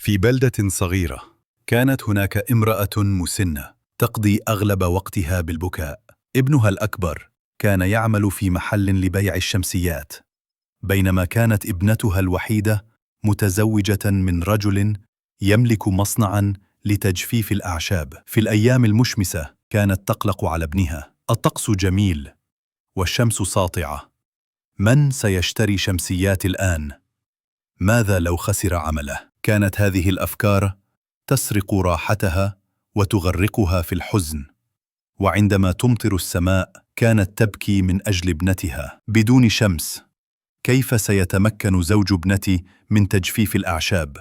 في بلدة صغيرة، كانت هناك امرأة مسنة تقضي أغلب وقتها بالبكاء. ابنها الأكبر كان يعمل في محل لبيع الشمسيات، بينما كانت ابنتها الوحيدة متزوجة من رجل يملك مصنعاً لتجفيف الأعشاب. في الأيام المشمسة كانت تقلق على ابنها. الطقس جميل والشمس ساطعة. من سيشتري شمسيات الآن؟ ماذا لو خسر عمله؟ كانت هذه الأفكار تسرق راحتها وتغرقها في الحزن. وعندما تمطر السماء كانت تبكي من أجل ابنتها. بدون شمس كيف سيتمكن زوج ابنتي من تجفيف الأعشاب؟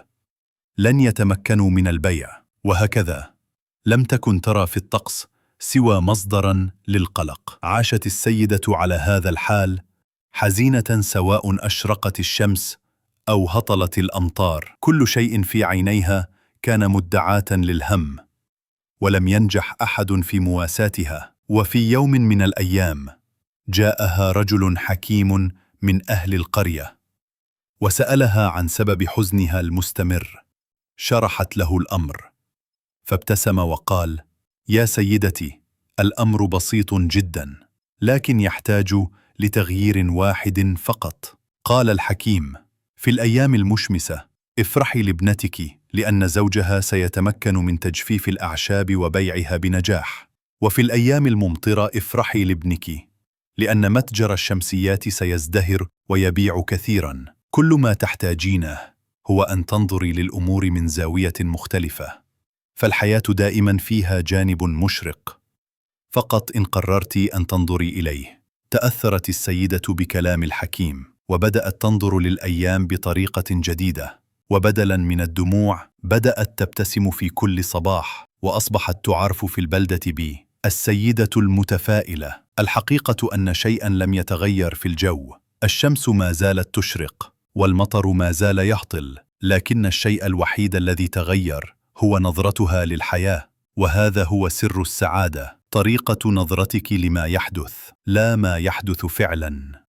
لن يتمكنوا من البيع. وهكذا لم تكن ترى في الطقس سوى مصدراً للقلق. عاشت السيدة على هذا الحال حزينة، سواء أشرقت الشمس أو هطلت الأمطار. كل شيء في عينيها كان مدعاة للهم، ولم ينجح أحد في مواساتها. وفي يوم من الأيام جاءها رجل حكيم من أهل القرية وسألها عن سبب حزنها المستمر. شرحت له الأمر، فابتسم وقال: يا سيدتي، الأمر بسيط جدا، لكن يحتاج لتغيير واحد فقط. قال الحكيم: في الأيام المشمسة افرحي لابنتك، لأن زوجها سيتمكن من تجفيف الأعشاب وبيعها بنجاح. وفي الأيام الممطرة افرحي لابنك، لأن متجر الشمسيات سيزدهر ويبيع كثيرا. كل ما تحتاجينه هو أن تنظري للأمور من زاوية مختلفة، فالحياة دائما فيها جانب مشرق، فقط إن قررت أن تنظري إليه. تأثرت السيدة بكلام الحكيم، وبدأت تنظر للأيام بطريقة جديدة، وبدلا من الدموع بدأت تبتسم في كل صباح، وأصبحت تعرف في البلدة السيدة المتفائلة. الحقيقة أن شيئا لم يتغير في الجو. الشمس ما زالت تشرق والمطر ما زال يهطل، لكن الشيء الوحيد الذي تغير هو نظرتها للحياة. وهذا هو سر السعادة، طريقة نظرتك لما يحدث، لا ما يحدث فعلا.